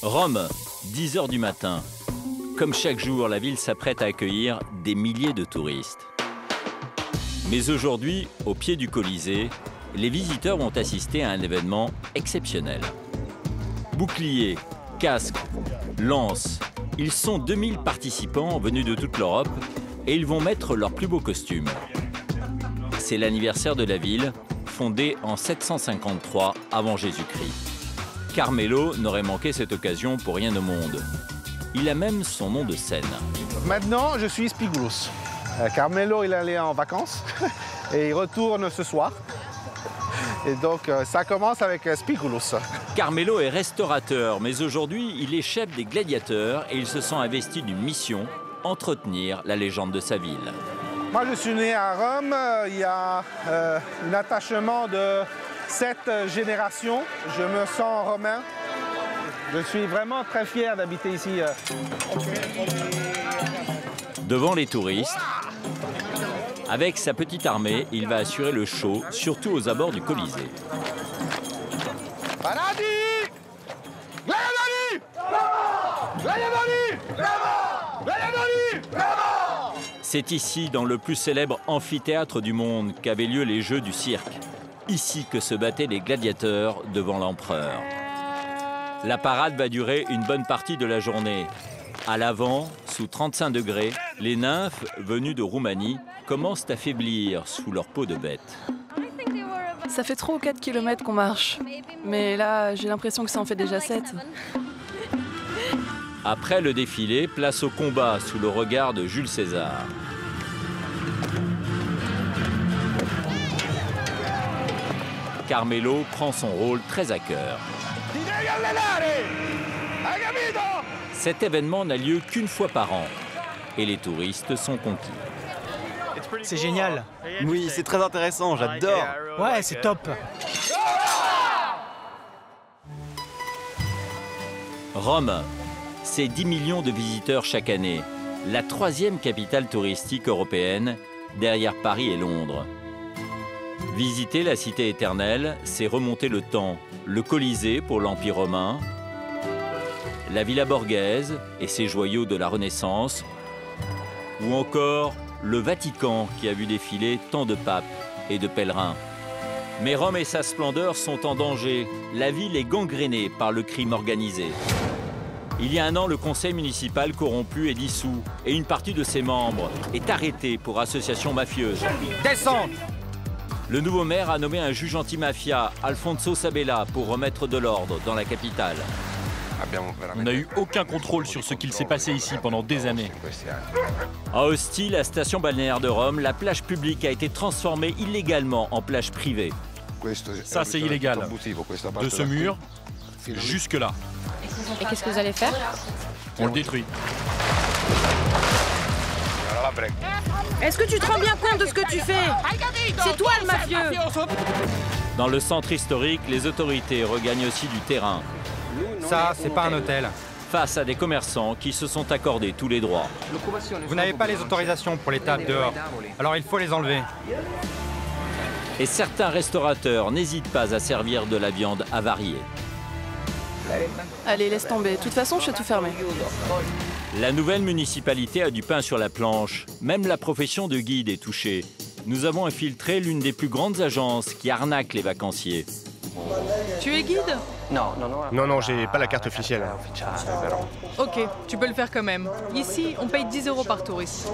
Rome, 10 h du matin. Comme chaque jour, la ville s'apprête à accueillir des milliers de touristes. Mais aujourd'hui, au pied du Colisée, les visiteurs vont assister à un événement exceptionnel. Boucliers, casques, lances, ils sont 2000 participants venus de toute l'Europe et ils vont mettre leurs plus beaux costumes. C'est l'anniversaire de la ville, fondée en 753 avant Jésus-Christ. Carmelo n'aurait manqué cette occasion pour rien au monde. Il a même son nom de scène. Maintenant, je suis Spigoulos. Carmelo, il est allé en vacances et il retourne ce soir. Et donc, ça commence avec Spigoulos. Carmelo est restaurateur, mais aujourd'hui, il est chef des gladiateurs et il se sent investi d'une mission, entretenir la légende de sa ville. Moi, je suis né à Rome. Il y a un attachement de 7 générations. Je me sens romain. Je suis vraiment très fier d'habiter ici. Devant les touristes, avec sa petite armée, il va assurer le show, surtout aux abords du Colisée. Paradi! Gladiatori! Gladiatori! Gladiatori! C'est ici, dans le plus célèbre amphithéâtre du monde, qu'avaient lieu les Jeux du cirque. Ici que se battaient les gladiateurs devant l'empereur. La parade va durer une bonne partie de la journée. À l'avant, sous 35 degrés, les nymphes, venues de Roumanie, commencent à faiblir sous leur peau de bête. Ça fait 3 ou 4 kilomètres qu'on marche. Mais là, j'ai l'impression que ça en fait déjà 7. Après le défilé, place au combat sous le regard de Jules César. Carmelo prend son rôle très à cœur. Cet événement n'a lieu qu'une fois par an et les touristes sont conquis. C'est génial. Oui, c'est très intéressant, j'adore. Ouais, c'est top. Rome, c'est 10 millions de visiteurs chaque année, la 3e capitale touristique européenne, derrière Paris et Londres. Visiter la cité éternelle, c'est remonter le temps, le Colisée pour l'Empire romain, la Villa Borghese et ses joyaux de la Renaissance, ou encore le Vatican qui a vu défiler tant de papes et de pèlerins. Mais Rome et sa splendeur sont en danger. La ville est gangrénée par le crime organisé. Il y a un an, le conseil municipal corrompu est dissous et une partie de ses membres est arrêtée pour association mafieuse. Descends. Le nouveau maire a nommé un juge anti-mafia, Alfonso Sabella, pour remettre de l'ordre dans la capitale. On n'a eu aucun contrôle sur ce qu'il s'est passé ici pendant des années. À Ostie, la station balnéaire de Rome, la plage publique a été transformée illégalement en plage privée. Ça, c'est illégal. De ce mur jusque-là. Et qu'est-ce que vous allez faire? On le détruit. Est-ce que tu te rends bien compte de ce que tu fais? C'est toi le mafieux! Dans le centre historique, les autorités regagnent aussi du terrain, Ça, c'est pas un hôtel. face à des commerçants qui se sont accordés tous les droits. Vous n'avez pas les autorisations pour les tables dehors. Alors il faut les enlever. Et certains restaurateurs n'hésitent pas à servir de la viande avariée. Allez, laisse tomber. De toute façon, je suis tout fermé. La nouvelle municipalité a du pain sur la planche. Même la profession de guide est touchée. Nous avons infiltré l'une des plus grandes agences qui arnaque les vacanciers. Tu es guide? Non, j'ai pas la carte officielle. Ok, tu peux le faire quand même. Ici, on paye 10 € par touriste.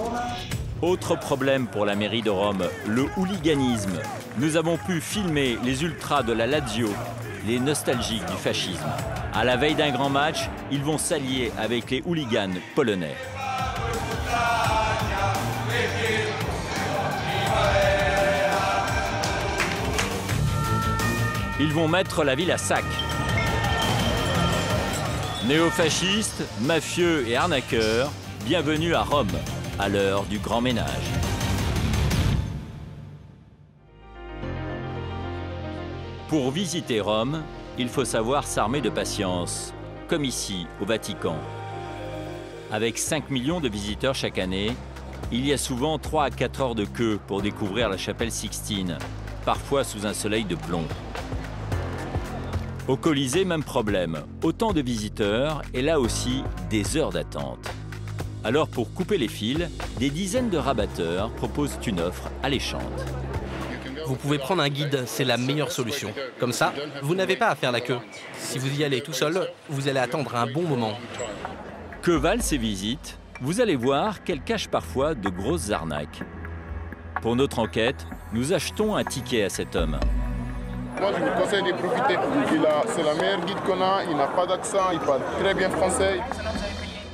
Autre problème pour la mairie de Rome, le hooliganisme. Nous avons pu filmer les ultras de la Lazio, les nostalgiques du fascisme. À la veille d'un grand match, ils vont s'allier avec les hooligans polonais. Ils vont mettre la ville à sac. Néofascistes, mafieux et arnaqueurs, bienvenue à Rome, à l'heure du grand ménage. Pour visiter Rome, il faut savoir s'armer de patience, comme ici, au Vatican. Avec 5 millions de visiteurs chaque année, il y a souvent 3 à 4 heures de queue pour découvrir la chapelle Sixtine, parfois sous un soleil de plomb. Au Colisée, même problème. Autant de visiteurs et là aussi des heures d'attente. Alors pour couper les fils, des dizaines de rabatteurs proposent une offre alléchante. Vous pouvez prendre un guide, c'est la meilleure solution. Comme ça, vous n'avez pas à faire la queue. Si vous y allez tout seul, vous allez attendre un bon moment. Que valent ces visites? Vous allez voir qu'elles cachent parfois de grosses arnaques. Pour notre enquête, nous achetons un ticket à cet homme. Moi, je vous conseille de profiter. C'est la meilleure guide qu'on a, il n'a pas d'accent, il parle très bien français.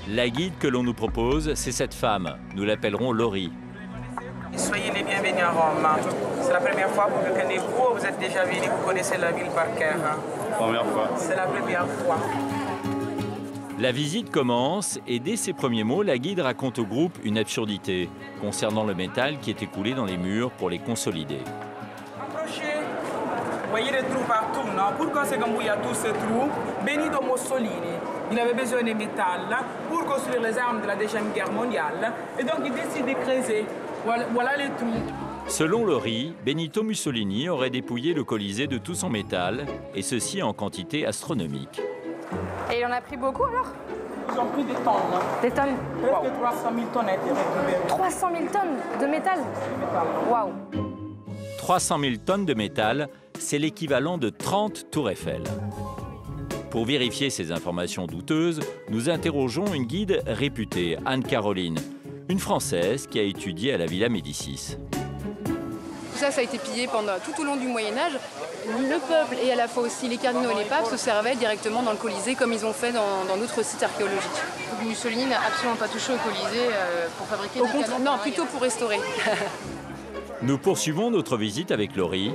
La guide que l'on nous propose, c'est cette femme. Nous l'appellerons Laurie. Soyez les bienvenus à Rome. C'est la première fois que vous venez. Vous êtes déjà venu, vous connaissez la ville par cœur. Première fois. C'est la première fois. La visite commence et dès ses premiers mots, la guide raconte au groupe une absurdité concernant le métal qui était coulé dans les murs pour les consolider. Approchez. Vous voyez les trous partout, non? Pourquoi c'est comme il y a tous ces trous? Benito Mussolini, il avait besoin de métal pour construire les armes de la Deuxième Guerre mondiale. Et donc il décide de creuser. Voilà les trous. Selon Laurie, Benito Mussolini aurait dépouillé le Colisée de tout son métal, et ceci en quantité astronomique. Et il en a pris beaucoup alors? Ils ont pris des tonnes. Des tonnes? Presque 300 000 tonnes a été récupérées. 300 000 tonnes de métal? Waouh! 300 000 tonnes de métal, c'est l'équivalent de 30 tours Eiffel. Pour vérifier ces informations douteuses, nous interrogeons une guide réputée, Anne-Caroline, une Française qui a étudié à la Villa Médicis. Tout ça a été pillé tout au long du Moyen-Âge. Le peuple et à la fois aussi les cardinaux et les papes se servaient directement dans le Colisée comme ils ont fait dans d'autres sites archéologiques. Mussolini n'a absolument pas touché au Colisée pour fabriquer des canons. Non, plutôt pour restaurer. Nous poursuivons notre visite avec Laurie.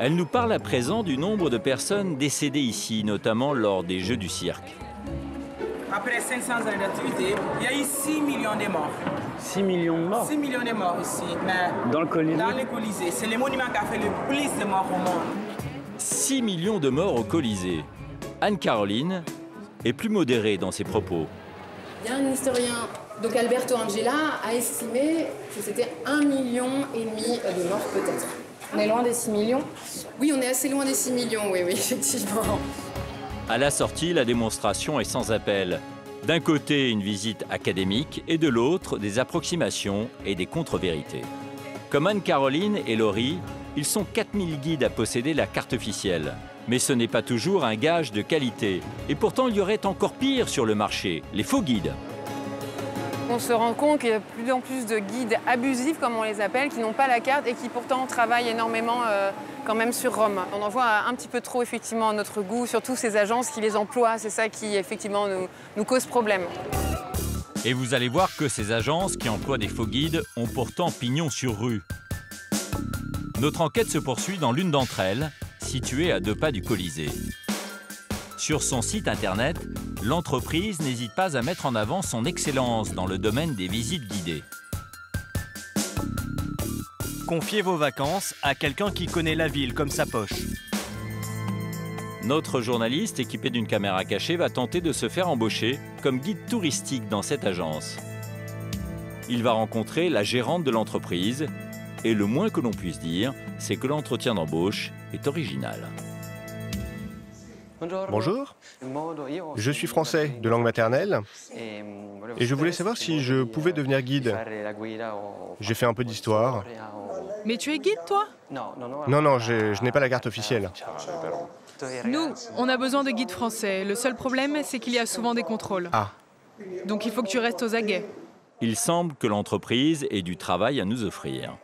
Elle nous parle à présent du nombre de personnes décédées ici, notamment lors des Jeux du cirque. Après 500 années d'activité, il y a eu 6 millions de morts. 6 millions de morts? 6 millions de morts ici, mais dans le Colisée? Dans le Colisée, c'est le monument qui a fait le plus de morts au monde. 6 millions de morts au Colisée. Anne-Caroline est plus modérée dans ses propos. Il y a un historien, donc Alberto Angela, a estimé que c'était 1,5 million de morts peut-être. On est loin des 6 millions? Oui, on est assez loin des 6 millions, oui, effectivement. À la sortie, la démonstration est sans appel. D'un côté, une visite académique et de l'autre, des approximations et des contre-vérités. Comme Anne-Caroline et Laurie, ils sont 4000 guides à posséder la carte officielle. Mais ce n'est pas toujours un gage de qualité. Et pourtant, il y aurait encore pire sur le marché, les faux guides. On se rend compte qu'il y a de plus en plus de guides abusifs, comme on les appelle, qui n'ont pas la carte et qui pourtant travaillent énormément quand même sur Rome. On en voit un petit peu trop effectivement à notre goût, surtout ces agences qui les emploient. C'est ça qui effectivement nous cause problème. Et vous allez voir que ces agences qui emploient des faux guides ont pourtant pignon sur rue. Notre enquête se poursuit dans l'une d'entre elles, située à 2 pas du Colisée. Sur son site internet, l'entreprise n'hésite pas à mettre en avant son excellence dans le domaine des visites guidées. Confiez vos vacances à quelqu'un qui connaît la ville comme sa poche. Notre journaliste, équipé d'une caméra cachée, va tenter de se faire embaucher comme guide touristique dans cette agence. Il va rencontrer la gérante de l'entreprise et le moins que l'on puisse dire, c'est que l'entretien d'embauche est original. Bonjour, je suis français de langue maternelle et je voulais savoir si je pouvais devenir guide. J'ai fait un peu d'histoire. Mais tu es guide, toi? Non, je n'ai pas la carte officielle. Nous, on a besoin de guides français. Le seul problème, c'est qu'il y a souvent des contrôles. Ah. Donc il faut que tu restes aux aguets. Il semble que l'entreprise ait du travail à nous offrir.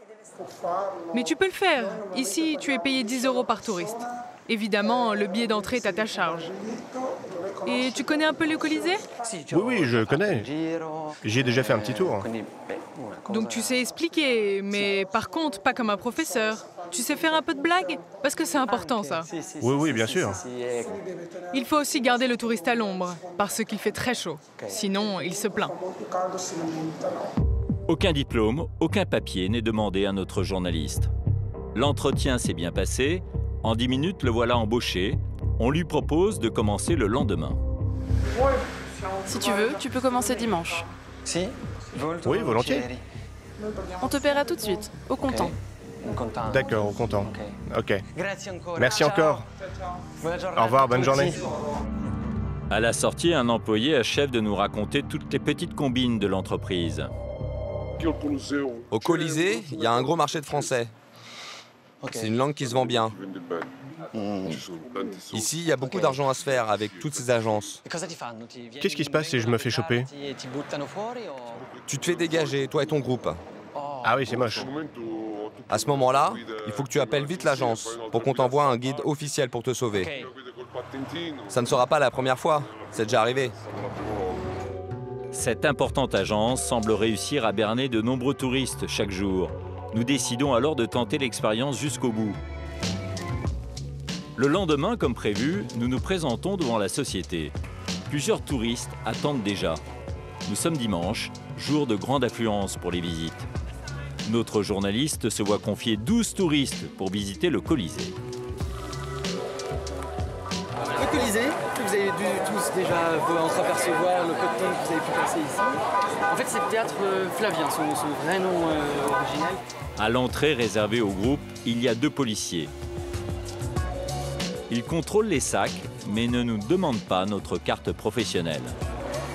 Mais tu peux le faire. Ici, tu es payé 10 € par touriste. Évidemment, le billet d'entrée est à ta charge. Et tu connais un peu le Colisée? Oui, je connais. J'y ai déjà fait un petit tour. Donc tu sais expliquer, mais par contre, pas comme un professeur. Tu sais faire un peu de blague? Parce que c'est important, ça. Oui, bien sûr. Il faut aussi garder le touriste à l'ombre, parce qu'il fait très chaud. Sinon, il se plaint. Aucun diplôme, aucun papier n'est demandé à notre journaliste. L'entretien s'est bien passé. En 10 minutes, le voilà embauché. On lui propose de commencer le lendemain. Si tu veux, tu peux commencer dimanche. Oui, volontiers. On te paiera tout de suite, au comptant. D'accord, content. Ok. Merci encore. Au revoir, bonne journée. À la sortie, un employé achève de nous raconter toutes les petites combines de l'entreprise. Au Colisée, il y a un gros marché de français. C'est une langue qui se vend bien. Ici, il y a beaucoup d'argent à se faire avec toutes ces agences. Qu'est-ce qui se passe si je me fais choper? Tu te fais dégager, toi et ton groupe. Ah oui, c'est moche. À ce moment-là, il faut que tu appelles vite l'agence pour qu'on t'envoie un guide officiel pour te sauver. Ça ne sera pas la première fois, c'est déjà arrivé. Cette importante agence semble réussir à berner de nombreux touristes chaque jour. Nous décidons alors de tenter l'expérience jusqu'au bout. Le lendemain, comme prévu, nous nous présentons devant la société. Plusieurs touristes attendent déjà. Nous sommes dimanche, jour de grande affluence pour les visites. Notre journaliste se voit confier 12 touristes pour visiter le Colisée. Le Colisée, vous avez dû tous déjà entreapercevoir le peu de temps que vous avez pu passer ici. En fait, c'est le théâtre Flavien, son vrai nom original. À l'entrée réservée au groupe, il y a 2 policiers. Ils contrôlent les sacs, mais ne nous demandent pas notre carte professionnelle.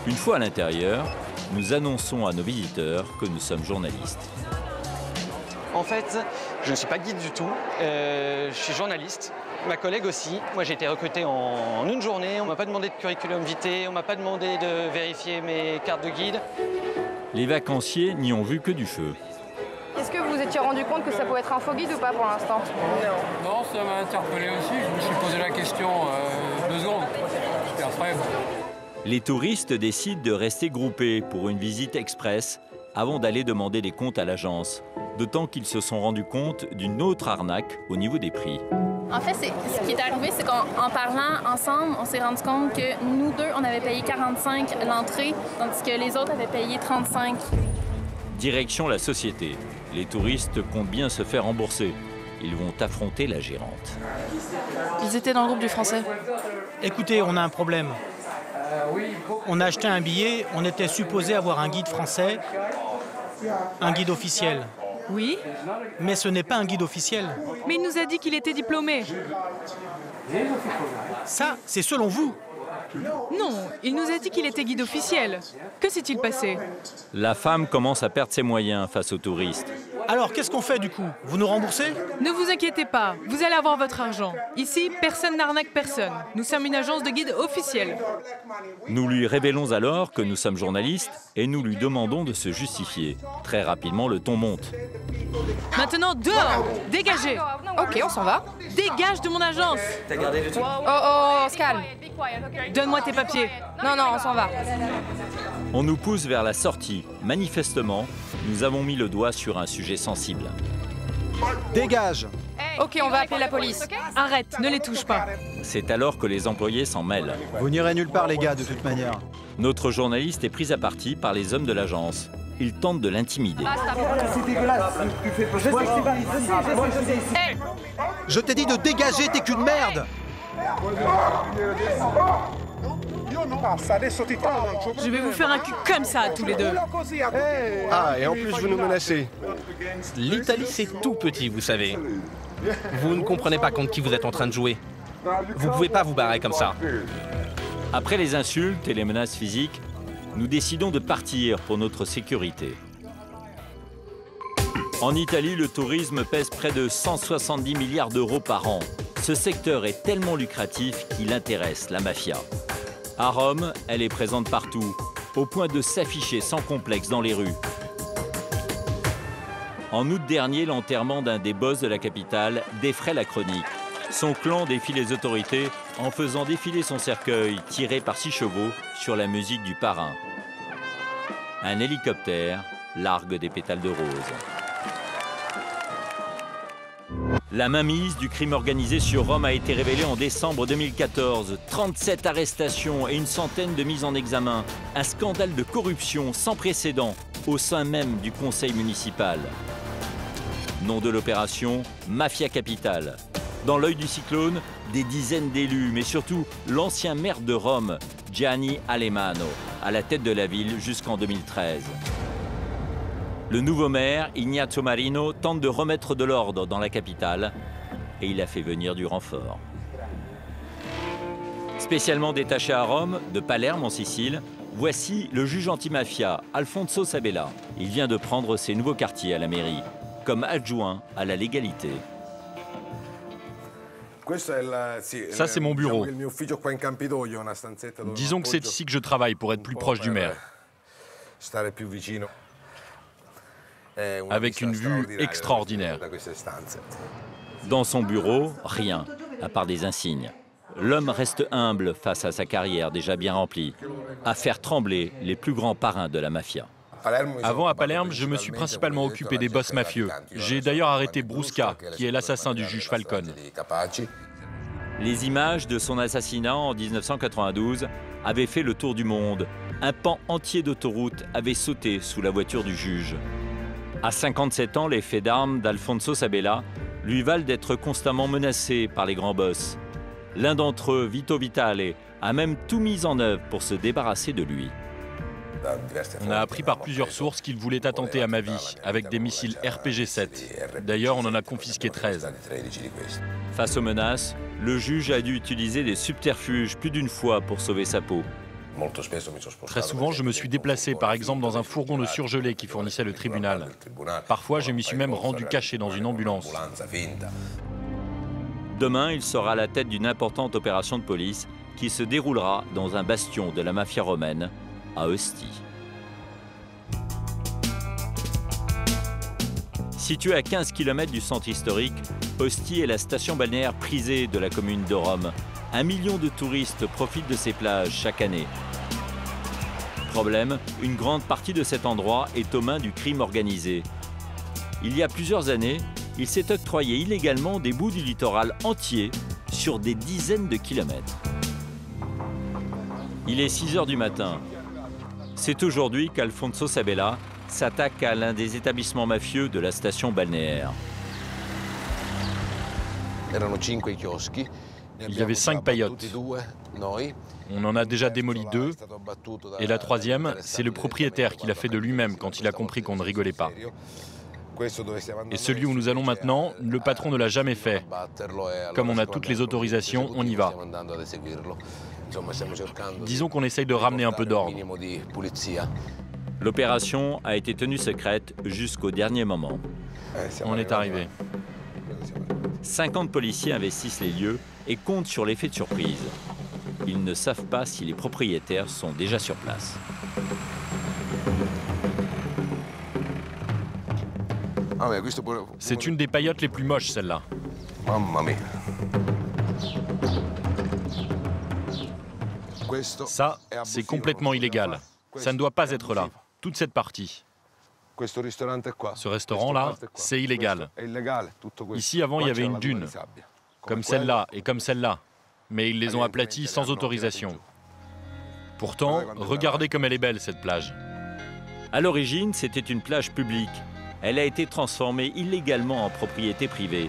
Une fois à l'intérieur, nous annonçons à nos visiteurs que nous sommes journalistes. En fait, je ne suis pas guide du tout, je suis journaliste. Ma collègue aussi. Moi, j'ai été recruté en une journée. On ne m'a pas demandé de curriculum vitae, on ne m'a pas demandé de vérifier mes cartes de guide. Les vacanciers n'y ont vu que du feu. Est-ce que vous vous étiez rendu compte que ça pouvait être un faux guide ou pas pour l'instant? Non, ça m'a interpellé aussi. Je me suis posé la question 2 secondes. Puis après, Les touristes décident de rester groupés pour une visite express avant d'aller demander des comptes à l'agence. D'autant qu'ils se sont rendus compte d'une autre arnaque au niveau des prix. En fait, ce qui est arrivé, c'est qu'en parlant ensemble, on s'est rendu compte que nous deux, on avait payé 45 l'entrée, tandis que les autres avaient payé 35. Direction la société. Les touristes comptent bien se faire rembourser. Ils vont affronter la gérante. Ils étaient dans le groupe du français. Écoutez, on a un problème. On a acheté un billet, on était supposé avoir un guide français, un guide officiel. Oui. Mais ce n'est pas un guide officiel. Mais il nous a dit qu'il était diplômé. Ça, c'est selon vous. Non, il nous a dit qu'il était guide officiel. Que s'est-il passé? La femme commence à perdre ses moyens face aux touristes. Alors, qu'est-ce qu'on fait du coup? Vous nous remboursez? Ne vous inquiétez pas, vous allez avoir votre argent. Ici, personne n'arnaque personne. Nous sommes une agence de guide officielle. Nous lui révélons alors que nous sommes journalistes et nous lui demandons de se justifier. Très rapidement, le ton monte. Maintenant, dehors! Dégagez! Ok, on s'en va. Dégage de mon agence! T'as gardé le truc? Oh, on se calme. Donne-moi tes papiers. Non, on s'en va. On nous pousse vers la sortie. Manifestement, nous avons mis le doigt sur un sujet sensible. Dégage! Ok, on va appeler la police. Arrête, ne les touche pas. C'est alors que les employés s'en mêlent. Vous n'irez nulle part, les gars, de toute manière. Notre journaliste est pris à partie par les hommes de l'agence. Ils tentent de l'intimider. C'est dégueulasse. Je t'ai dit de dégager, t'es qu'une merde. Je vais vous faire un cul comme ça, tous les deux. Ah, et en plus, vous nous menacez. L'Italie, c'est tout petit, vous savez. Vous ne comprenez pas contre qui vous êtes en train de jouer. Vous pouvez pas vous barrer comme ça. Après les insultes et les menaces physiques, nous décidons de partir pour notre sécurité. En Italie, le tourisme pèse près de 170 milliards d'euros par an. Ce secteur est tellement lucratif qu'il intéresse la mafia. À Rome, elle est présente partout, au point de s'afficher sans complexe dans les rues. En août dernier, l'enterrement d'un des boss de la capitale défraie la chronique. Son clan défie les autorités en faisant défiler son cercueil tiré par 6 chevaux sur la musique du parrain. Un hélicoptère largue des pétales de rose. La mainmise du crime organisé sur Rome a été révélée en décembre 2014. 37 arrestations et une centaine de mises en examen. Un scandale de corruption sans précédent au sein même du conseil municipal. Nom de l'opération, Mafia Capitale. Dans l'œil du cyclone, des dizaines d'élus, mais surtout l'ancien maire de Rome, Gianni Alemanno, à la tête de la ville jusqu'en 2013. Le nouveau maire, Ignazio Marino, tente de remettre de l'ordre dans la capitale et il a fait venir du renfort. Spécialement détaché à Rome, de Palerme en Sicile, voici le juge antimafia Alfonso Sabella. Il vient de prendre ses nouveaux quartiers à la mairie, comme adjoint à la légalité. Ça, c'est mon bureau. Disons que c'est ici que je travaille pour être plus proche du maire. Avec une vue extraordinaire. Dans son bureau, rien, à part des insignes. L'homme reste humble face à sa carrière déjà bien remplie, à faire trembler les plus grands parrains de la mafia. Avant, à Palerme, je me suis principalement occupé des boss mafieux. J'ai d'ailleurs arrêté Brusca, qui est l'assassin du juge Falcone. Les images de son assassinat en 1992 avaient fait le tour du monde. Un pan entier d'autoroute avait sauté sous la voiture du juge. À 57 ans, les faits d'armes d'Alfonso Sabella lui valent d'être constamment menacé par les grands boss. L'un d'entre eux, Vito Vitale, a même tout mis en œuvre pour se débarrasser de lui. On a appris par plusieurs sources qu'il voulait attenter à ma vie, avec des missiles RPG-7. D'ailleurs, on en a confisqué 13. Face aux menaces, le juge a dû utiliser des subterfuges plus d'une fois pour sauver sa peau. Très souvent, je me suis déplacé, par exemple, dans un fourgon de surgelé qui fournissait le tribunal. Parfois, je m'y suis même rendu caché dans une ambulance. Demain, il sera à la tête d'une importante opération de police qui se déroulera dans un bastion de la mafia romaine, à Ostie. Située à 15 km du centre historique, Ostie est la station balnéaire prisée de la commune de Rome. 1 million de touristes profitent de ces plages chaque année. Problème, une grande partie de cet endroit est aux mains du crime organisé. Il y a plusieurs années, il s'est octroyé illégalement des bouts du littoral entier sur des dizaines de kilomètres. Il est 6 h du matin. C'est aujourd'hui qu'Alfonso Sabella s'attaque à l'un des établissements mafieux de la station balnéaire. Il y avait 5 paillotes. On en a déjà démoli 2. Et la 3e, c'est le propriétaire qui l'a fait de lui-même quand il a compris qu'on ne rigolait pas. Et celui où nous allons maintenant, le patron ne l'a jamais fait. Comme on a toutes les autorisations, on y va. Disons qu'on essaye de ramener un peu d'ordre. L'opération a été tenue secrète jusqu'au dernier moment. On est arrivé. 50 policiers investissent les lieux et comptent sur l'effet de surprise. Ils ne savent pas si les propriétaires sont déjà sur place. C'est une des paillotes les plus moches, celle-là. Ça, c'est complètement illégal. Ça ne doit pas être là. Toute cette partie. Ce restaurant-là, c'est illégal. Ici, avant, il y avait une dune, comme celle-là et comme celle-là. Mais ils les ont aplaties sans autorisation. Pourtant, regardez comme elle est belle, cette plage. À l'origine, c'était une plage publique. Elle a été transformée illégalement en propriété privée.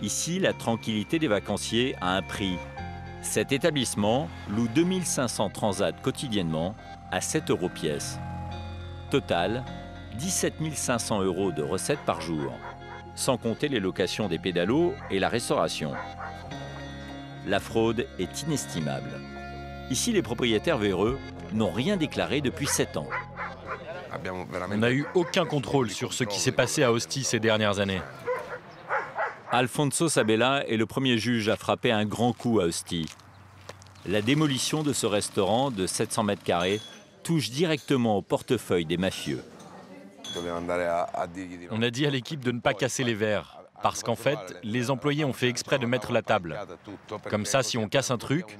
Ici, la tranquillité des vacanciers a un prix. Cet établissement loue 2500 transats quotidiennement à 7 € pièce. Total, 17 500 € de recettes par jour, sans compter les locations des pédalos et la restauration. La fraude est inestimable. Ici, les propriétaires véreux n'ont rien déclaré depuis 7 ans. On n'a eu aucun contrôle sur ce qui s'est passé à Ostie ces dernières années. Alfonso Sabella est le premier juge à frapper un grand coup à Ostie. La démolition de ce restaurant de 700 mètres carrés touche directement au portefeuille des mafieux. On a dit à l'équipe de ne pas casser les verres, parce qu'en fait, les employés ont fait exprès de mettre la table. Comme ça, si on casse un truc,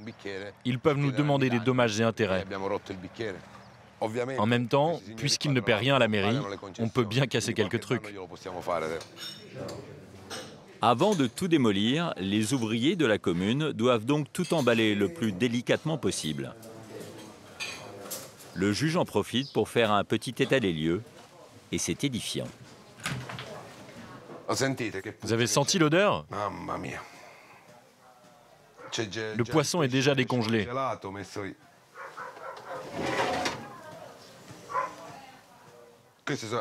ils peuvent nous demander des dommages et intérêts. En même temps, puisqu'ils ne paient rien à la mairie, on peut bien casser quelques trucs. Avant de tout démolir, les ouvriers de la commune doivent donc tout emballer le plus délicatement possible. Le juge en profite pour faire un petit état des lieux, et c'est édifiant. Vous avez senti l'odeur? Le poisson est déjà décongelé.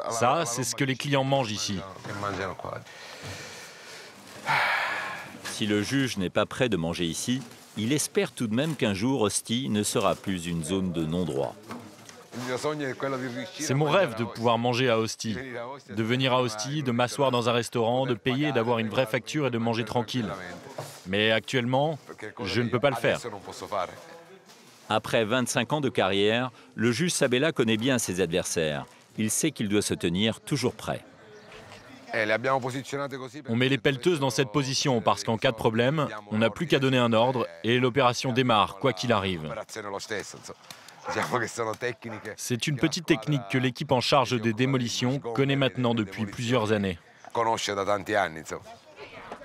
Ça, c'est ce que les clients mangent ici. Si le juge n'est pas prêt de manger ici, il espère tout de même qu'un jour, Ostie ne sera plus une zone de non-droit. C'est mon rêve de pouvoir manger à Ostie, de venir à Ostie, de m'asseoir dans un restaurant, de payer, d'avoir une vraie facture et de manger tranquille. Mais actuellement, je ne peux pas le faire. Après 25 ans de carrière, le juge Sabella connaît bien ses adversaires. Il sait qu'il doit se tenir toujours prêt. On met les pelleteuses dans cette position parce qu'en cas de problème, on n'a plus qu'à donner un ordre et l'opération démarre, quoi qu'il arrive. C'est une petite technique que l'équipe en charge des démolitions connaît maintenant depuis plusieurs années.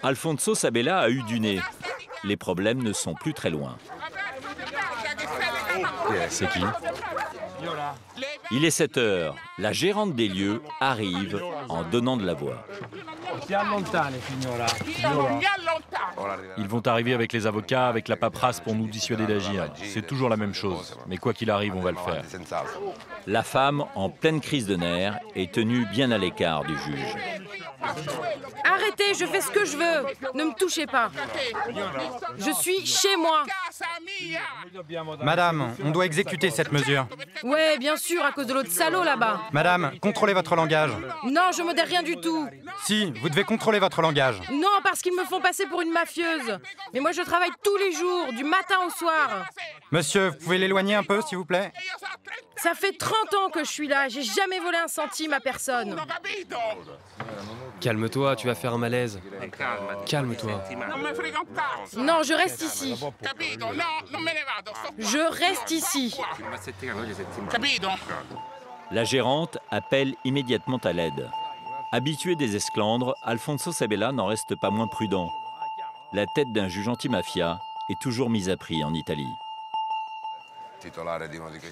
Alfonso Sabella a eu du nez. Les problèmes ne sont plus très loin. C'est qui? Il est 7 heures. La gérante des lieux arrive en donnant de la voix. Ils vont arriver avec les avocats, avec la paperasse pour nous dissuader d'agir. C'est toujours la même chose. Mais quoi qu'il arrive, on va le faire. La femme, en pleine crise de nerfs, est tenue bien à l'écart du juge. Arrêtez, je fais ce que je veux. Ne me touchez pas. Je suis chez moi. Madame, on doit exécuter cette mesure. Ouais, bien sûr, à cause de l'autre salaud là-bas. Madame, contrôlez votre langage. Non, je modère rien du tout. Si, vous devez contrôler votre langage. Non, parce qu'ils me font passer pour une mafieuse. Mais moi, je travaille tous les jours, du matin au soir. Monsieur, vous pouvez l'éloigner un peu, s'il vous plaît? Ça fait 30 ans que je suis là. J'ai jamais volé un centime à personne. Calme-toi, tu vas faire un malaise. Calme-toi. Non, je reste ici. Je reste ici. La gérante appelle immédiatement à l'aide. Habitué des esclandres, Alfonso Sabella n'en reste pas moins prudent. La tête d'un juge anti-mafia est toujours mise à prix en Italie.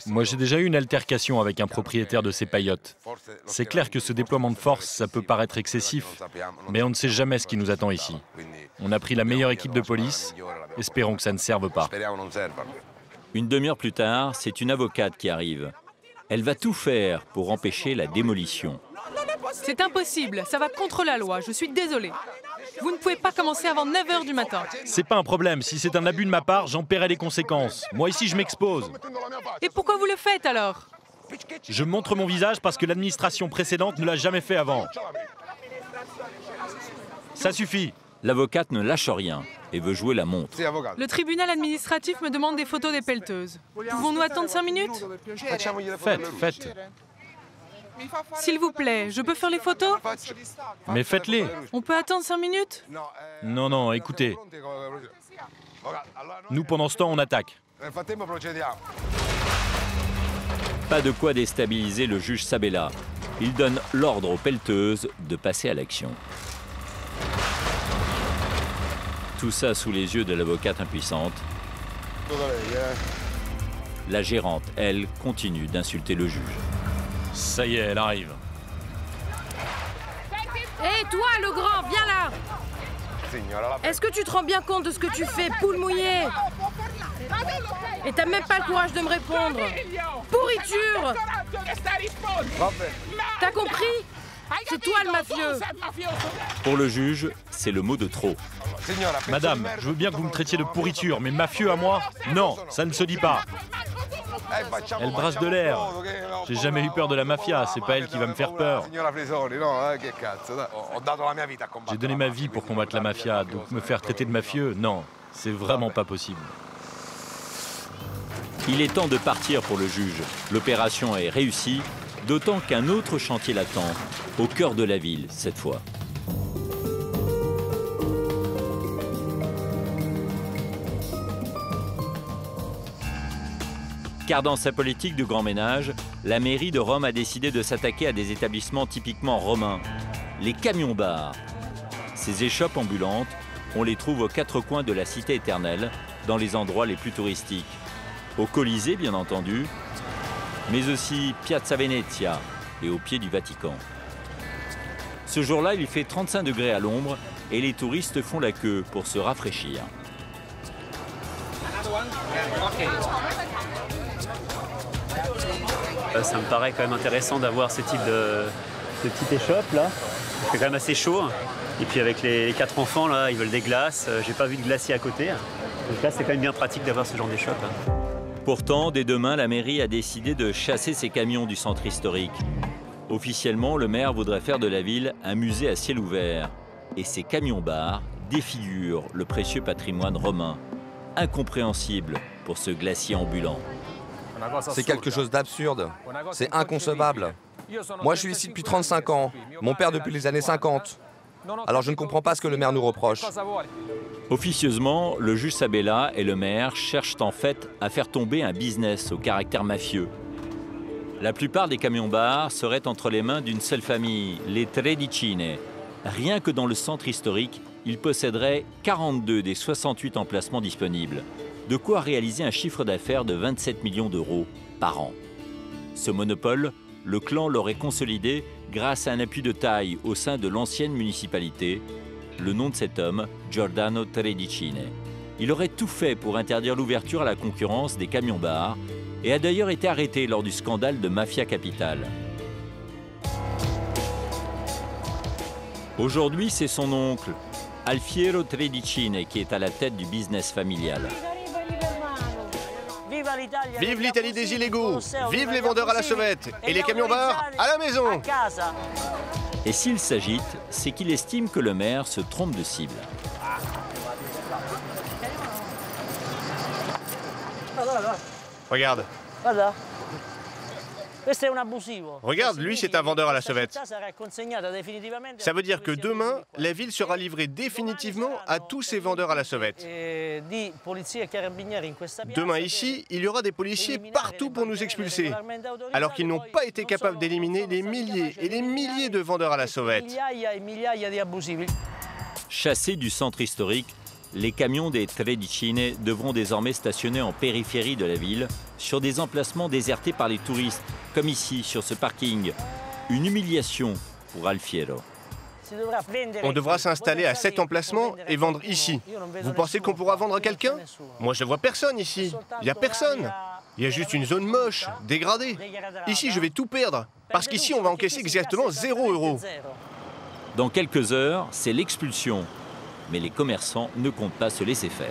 Moi, j'ai déjà eu une altercation avec un propriétaire de ces paillotes. C'est clair que ce déploiement de force, ça peut paraître excessif, mais on ne sait jamais ce qui nous attend ici. On a pris la meilleure équipe de police, espérons que ça ne serve pas. Une demi-heure plus tard, c'est une avocate qui arrive. Elle va tout faire pour empêcher la démolition. C'est impossible, ça va contre la loi, je suis désolée. Vous ne pouvez pas commencer avant 9 h du matin. C'est pas un problème, si c'est un abus de ma part, j'en paierai les conséquences. Moi ici, je m'expose. Et pourquoi vous le faites alors? Je montre mon visage parce que l'administration précédente ne l'a jamais fait avant. Ça suffit. L'avocate ne lâche rien et veut jouer la montre. Le tribunal administratif me demande des photos des pelleteuses. Pouvons-nous attendre 5 minutes? Faites. S'il vous plaît, je peux faire les photos? Mais faites-les. On peut attendre 5 minutes? Non, écoutez. Nous, pendant ce temps, on attaque. Pas de quoi déstabiliser le juge Sabella. Il donne l'ordre aux pelleteuses de passer à l'action. Tout ça sous les yeux de l'avocate impuissante. La gérante, elle, continue d'insulter le juge. Ça y est, elle arrive. Hé, toi, le grand, viens là! Est-ce que tu te rends bien compte de ce que tu fais, poule mouillée? Et t'as même pas le courage de me répondre. Pourriture! T'as compris? C'est toi le mafieux. Pour le juge, c'est le mot de trop. Madame, je veux bien que vous me traitiez de pourriture, mais mafieux à moi? Non, ça ne se dit pas. Elle brasse de l'air. J'ai jamais eu peur de la mafia, c'est pas elle qui va me faire peur. J'ai donné ma vie pour combattre la mafia, donc me faire traiter de mafieux, non, c'est vraiment pas possible. Il est temps de partir pour le juge. L'opération est réussie, d'autant qu'un autre chantier l'attend, au cœur de la ville cette fois. Car dans sa politique de grand ménage, la mairie de Rome a décidé de s'attaquer à des établissements typiquement romains, les camions-bars. Ces échoppes ambulantes, on les trouve aux quatre coins de la cité éternelle, dans les endroits les plus touristiques. Au Colisée, bien entendu, mais aussi Piazza Venezia et au pied du Vatican. Ce jour-là, il fait 35 degrés à l'ombre et les touristes font la queue pour se rafraîchir. Ça me paraît quand même intéressant d'avoir ce type de petite échoppe là. Il fait quand même assez chaud. Et puis avec les 4 enfants là, ils veulent des glaces. J'ai pas vu de glacier à côté. Donc là, c'est quand même bien pratique d'avoir ce genre d'échoppe. Pourtant, dès demain, la mairie a décidé de chasser ces camions du centre historique. Officiellement, le maire voudrait faire de la ville un musée à ciel ouvert. Et ces camions-bars défigurent le précieux patrimoine romain. Incompréhensible pour ce glacier ambulant. C'est quelque chose d'absurde. C'est inconcevable. Moi, je suis ici depuis 35 ans. Mon père depuis les années 50. Alors je ne comprends pas ce que le maire nous reproche. Officieusement, le juge Sabella et le maire cherchent en fait à faire tomber un business au caractère mafieux. La plupart des camions-bars seraient entre les mains d'une seule famille, les Tredicine. Rien que dans le centre historique, ils posséderaient 42 des 68 emplacements disponibles. De quoi réaliser un chiffre d'affaires de 27 millions d'euros par an. Ce monopole, le clan l'aurait consolidé grâce à un appui de taille au sein de l'ancienne municipalité. Le nom de cet homme, Giordano Tredicine. Il aurait tout fait pour interdire l'ouverture à la concurrence des camions-bars et a d'ailleurs été arrêté lors du scandale de Mafia Capitale. Aujourd'hui, c'est son oncle, Alfiero Tredicine, qui est à la tête du business familial. Vive l'Italie des illégaux! Vive les vendeurs à la sauvette! Et les camions-bars à la maison! Et s'il s'agite, c'est qu'il estime que le maire se trompe de cible. Regarde. Regarde, lui, c'est un vendeur à la sauvette. Ça veut dire que demain, la ville sera livrée définitivement à tous ces vendeurs à la sauvette. Demain ici, il y aura des policiers partout pour nous expulser, alors qu'ils n'ont pas été capables d'éliminer les milliers et les milliers de vendeurs à la sauvette. Chassés du centre historique, les camions des Tredicine devront désormais stationner en périphérie de la ville, sur des emplacements désertés par les touristes, comme ici, sur ce parking. Une humiliation pour Alfiero. On devra s'installer à cet emplacement et vendre ici. Vous pensez qu'on pourra vendre à quelqu'un? Moi, je ne vois personne ici. Il n'y a personne. Il y a juste une zone moche, dégradée. Ici, je vais tout perdre, parce qu'ici, on va encaisser exactement 0 €. Dans quelques heures, c'est l'expulsion. Mais les commerçants ne comptent pas se laisser faire.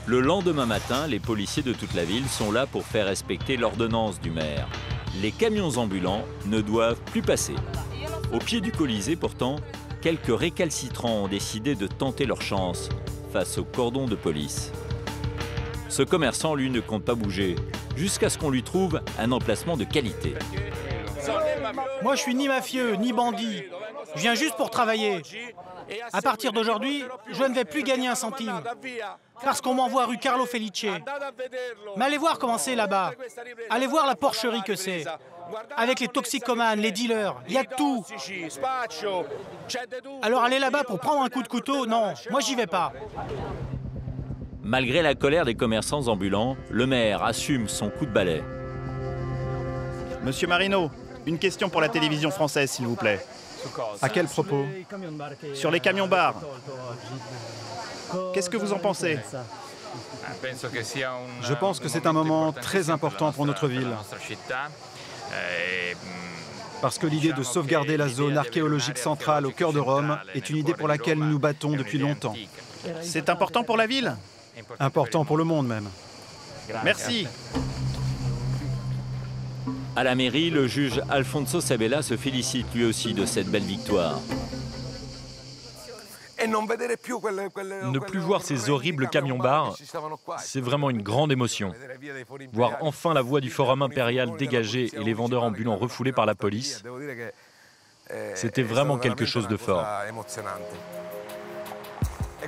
Le lendemain matin, les policiers de toute la ville sont là pour faire respecter l'ordonnance du maire. Les camions ambulants ne doivent plus passer. Au pied du Colisée, pourtant, quelques récalcitrants ont décidé de tenter leur chance face au cordon de police. Ce commerçant, lui, ne compte pas bouger, jusqu'à ce qu'on lui trouve un emplacement de qualité. Moi, je suis ni mafieux, ni bandit. Je viens juste pour travailler. À partir d'aujourd'hui, je ne vais plus gagner un centime. Parce qu'on m'envoie rue Carlo Felice. Mais allez voir comment c'est là-bas. Allez voir la porcherie que c'est. Avec les toxicomanes, les dealers, il y a tout. Alors aller là-bas pour prendre un coup de couteau, non, moi j'y vais pas. Malgré la colère des commerçants ambulants, le maire assume son coup de balai. Monsieur Marino, une question pour la télévision française, s'il vous plaît. À quel propos? Sur les camions-bars. Qu'est-ce que vous en pensez? Je pense que c'est un moment très important pour notre ville. Parce que l'idée de sauvegarder la zone archéologique centrale au cœur de Rome est une idée pour laquelle nous nous battons depuis longtemps. C'est important pour la ville? Important pour le monde même. Merci. À la mairie, le juge Alfonso Sabella se félicite lui aussi de cette belle victoire. Ne plus voir ces horribles camions-bars, c'est vraiment une grande émotion. Voir enfin la voie du Forum impérial dégagée et les vendeurs ambulants refoulés par la police, c'était vraiment quelque chose de fort.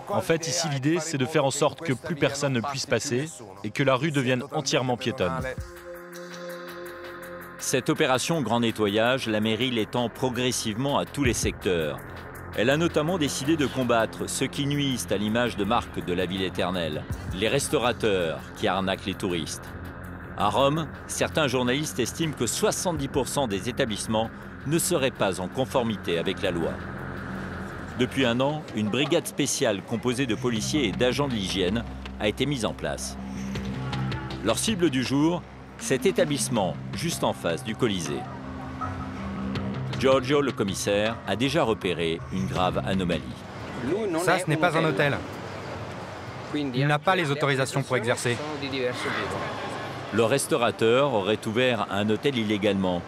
En fait, ici, l'idée, c'est de faire en sorte que plus personne ne puisse passer et que la rue devienne entièrement piétonne. Cette opération Grand Nettoyage, la mairie l'étend progressivement à tous les secteurs. Elle a notamment décidé de combattre ceux qui nuisent à l'image de marque de la ville éternelle, les restaurateurs qui arnaquent les touristes. À Rome, certains journalistes estiment que 70% des établissements ne seraient pas en conformité avec la loi. Depuis un an, une brigade spéciale composée de policiers et d'agents de l'hygiène a été mise en place. Leur cible du jour, cet établissement juste en face du Colisée. Giorgio, le commissaire, a déjà repéré une grave anomalie. Ça, ce n'est pas un hôtel. Il n'a pas les autorisations pour exercer. Le restaurateur aurait ouvert un hôtel illégalement.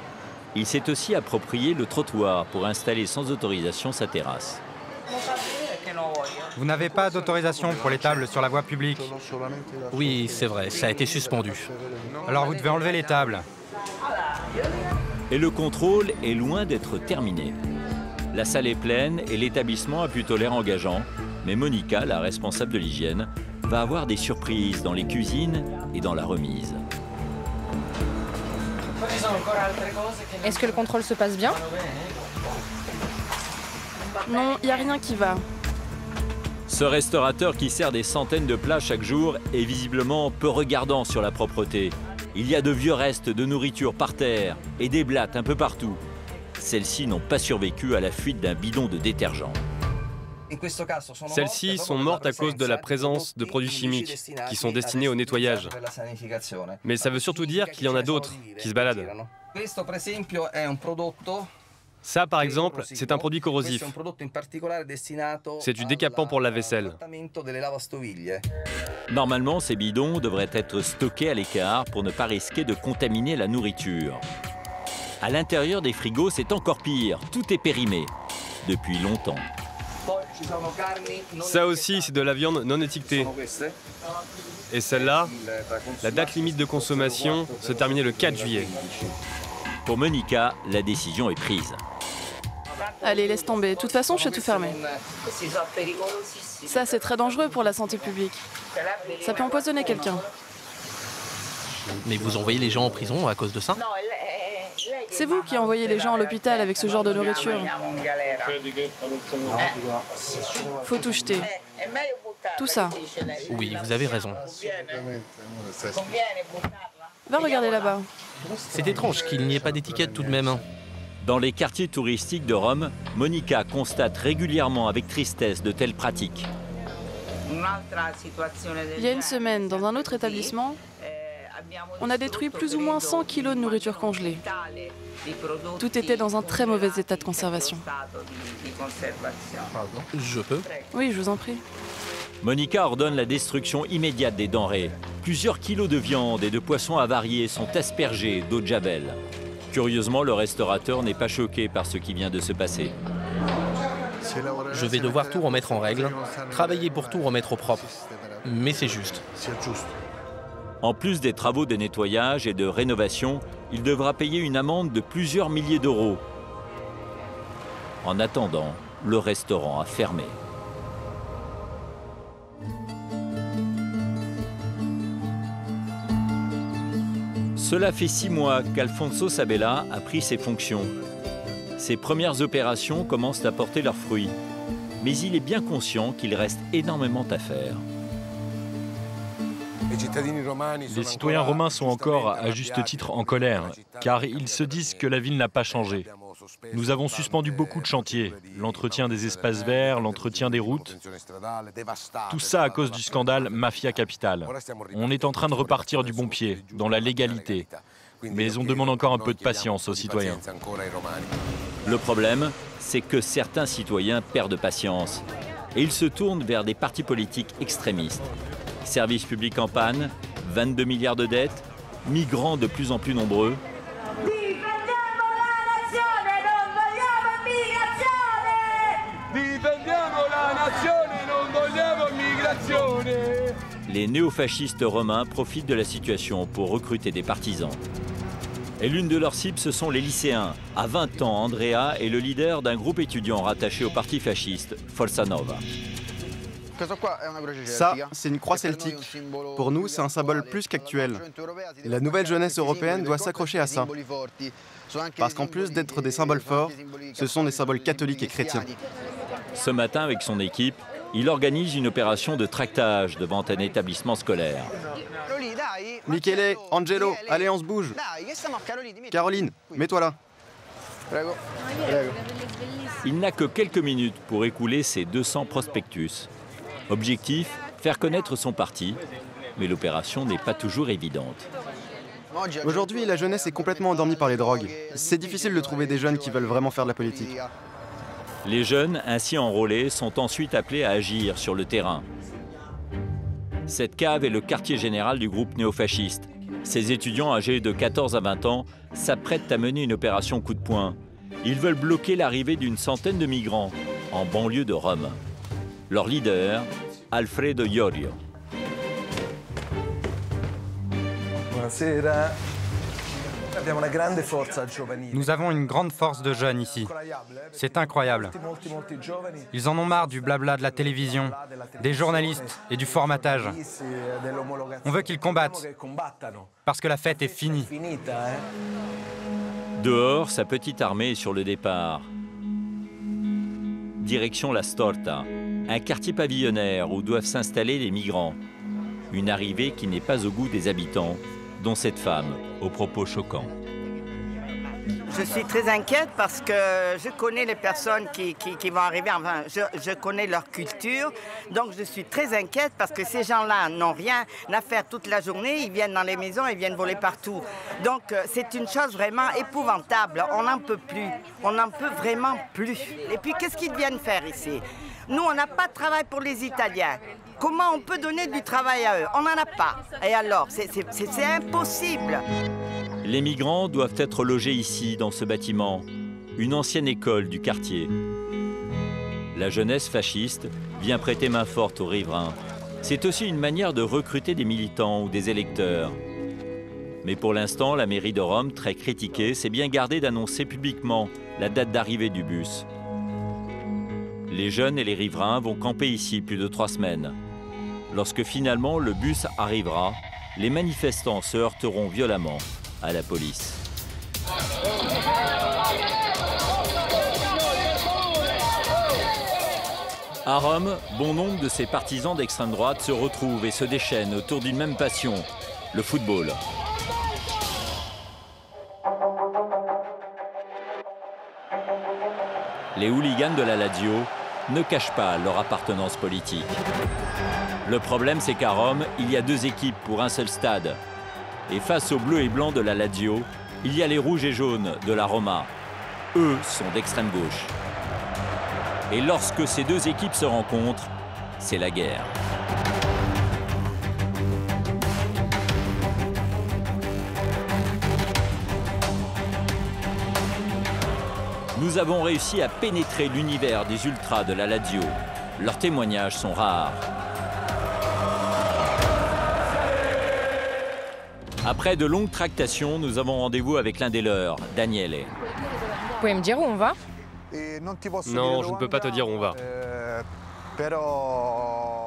Il s'est aussi approprié le trottoir pour installer sans autorisation sa terrasse. Vous n'avez pas d'autorisation pour les tables sur la voie publique. Oui, c'est vrai, ça a été suspendu. Alors vous devez enlever les tables. Et le contrôle est loin d'être terminé. La salle est pleine et l'établissement a plutôt l'air engageant. Mais Monica, la responsable de l'hygiène, va avoir des surprises dans les cuisines et dans la remise. Est-ce que le contrôle se passe bien? Non, il n'y a rien qui va. Ce restaurateur qui sert des centaines de plats chaque jour est visiblement peu regardant sur la propreté. Il y a de vieux restes de nourriture par terre et des blattes un peu partout. Celles-ci n'ont pas survécu à la fuite d'un bidon de détergent. Celles-ci sont mortes à cause de la présence de produits chimiques qui sont destinés au nettoyage. Mais ça veut surtout dire qu'il y en a d'autres qui se baladent. Ça, par exemple, c'est un produit corrosif. C'est du décapant pour la vaisselle. Normalement, ces bidons devraient être stockés à l'écart pour ne pas risquer de contaminer la nourriture. À l'intérieur des frigos, c'est encore pire. Tout est périmé. Depuis longtemps. Ça aussi, c'est de la viande non étiquetée. Et celle-là, la date limite de consommation se terminait le 4 juillet. Pour Monica, la décision est prise. Allez, laisse tomber. De toute façon, je sais tout fermer. Ça, c'est très dangereux pour la santé publique. Ça peut empoisonner quelqu'un. Mais vous envoyez les gens en prison à cause de ça? C'est vous qui envoyez les gens à l'hôpital avec ce genre de nourriture. Faut tout jeter. Tout ça. Oui, vous avez raison. Va regarder là-bas. C'est étrange qu'il n'y ait pas d'étiquette tout de même. Dans les quartiers touristiques de Rome, Monica constate régulièrement avec tristesse de telles pratiques. Il y a une semaine, dans un autre établissement, on a détruit plus ou moins 100 kilos de nourriture congelée. Tout était dans un très mauvais état de conservation. Je peux? Oui, je vous en prie. Monica ordonne la destruction immédiate des denrées. Plusieurs kilos de viande et de poissons avariés sont aspergés d'eau de Javel. Curieusement, le restaurateur n'est pas choqué par ce qui vient de se passer. Je vais devoir tout remettre en règle, travailler pour tout remettre au propre. Mais c'est juste. En plus des travaux de nettoyage et de rénovation, il devra payer une amende de plusieurs milliers d'euros. En attendant, le restaurant a fermé. Cela fait 6 mois qu'Alfonso Sabella a pris ses fonctions. Ses premières opérations commencent à porter leurs fruits. Mais il est bien conscient qu'il reste énormément à faire. Les citoyens romains sont encore, à juste titre, en colère, car ils se disent que la ville n'a pas changé. Nous avons suspendu beaucoup de chantiers, l'entretien des espaces verts, l'entretien des routes. Tout ça à cause du scandale Mafia Capitale. On est en train de repartir du bon pied, dans la légalité. Mais on demande encore un peu de patience aux citoyens. Le problème, c'est que certains citoyens perdent patience. Et ils se tournent vers des partis politiques extrémistes. Services publics en panne, 22 milliards de dettes, migrants de plus en plus nombreux. Les néofascistes romains profitent de la situation pour recruter des partisans. Et l'une de leurs cibles, ce sont les lycéens. À 20 ans, Andrea est le leader d'un groupe étudiant rattaché au parti fasciste, Forza Nova. Ça, c'est une croix celtique. Pour nous, c'est un symbole plus qu'actuel. La nouvelle jeunesse européenne doit s'accrocher à ça. Parce qu'en plus d'être des symboles forts, ce sont des symboles catholiques et chrétiens. Ce matin, avec son équipe, il organise une opération de tractage devant un établissement scolaire. Michele, Angelo, allez, on se bouge. Caroline, mets-toi là. Il n'a que quelques minutes pour écouler ses 200 prospectus. Objectif, faire connaître son parti, mais l'opération n'est pas toujours évidente. Aujourd'hui, la jeunesse est complètement endormie par les drogues. C'est difficile de trouver des jeunes qui veulent vraiment faire de la politique. Les jeunes, ainsi enrôlés, sont ensuite appelés à agir sur le terrain. Cette cave est le quartier général du groupe néofasciste. Ces étudiants âgés de 14 à 20 ans s'apprêtent à mener une opération coup de poing. Ils veulent bloquer l'arrivée d'une centaine de migrants en banlieue de Rome. Leur leader, Alfredo Iorio. Nous avons une grande force de jeunes ici. C'est incroyable. Ils en ont marre du blabla de la télévision, des journalistes et du formatage. On veut qu'ils combattent, parce que la fête est finie. Dehors, sa petite armée est sur le départ. Direction La Storta, un quartier pavillonnaire où doivent s'installer les migrants. Une arrivée qui n'est pas au goût des habitants, dont cette femme, aux propos choquants. Je suis très inquiète parce que je connais les personnes qui vont arriver, enfin, je connais leur culture, donc je suis très inquiète parce que ces gens-là n'ont rien à faire toute la journée, ils viennent dans les maisons, ils viennent voler partout. Donc c'est une chose vraiment épouvantable, on n'en peut plus, on n'en peut vraiment plus. Et puis qu'est-ce qu'ils viennent faire ici? Nous, on n'a pas de travail pour les Italiens. Comment on peut donner du travail à eux? On n'en a pas. Et alors, c'est impossible. Les migrants doivent être logés ici, dans ce bâtiment, une ancienne école du quartier. La jeunesse fasciste vient prêter main forte aux riverains. C'est aussi une manière de recruter des militants ou des électeurs. Mais pour l'instant, la mairie de Rome, très critiquée, s'est bien gardée d'annoncer publiquement la date d'arrivée du bus. Les jeunes et les riverains vont camper ici plus de 3 semaines. Lorsque finalement le bus arrivera, les manifestants se heurteront violemment à la police. À Rome, bon nombre de ces partisans d'extrême droite se retrouvent et se déchaînent autour d'une même passion, le football. Les hooligans de la Lazio ne cachent pas leur appartenance politique. Le problème, c'est qu'à Rome, il y a 2 équipes pour un seul stade. Et face aux bleus et blancs de la Lazio, il y a les rouges et jaunes de la Roma. Eux sont d'extrême gauche. Et lorsque ces 2 équipes se rencontrent, c'est la guerre. Nous avons réussi à pénétrer l'univers des ultras de la Lazio. Leurs témoignages sont rares. Après de longues tractations, nous avons rendez-vous avec l'un des leurs, Daniele. Vous pouvez me dire où on va? Non, je ne peux pas te dire où on va.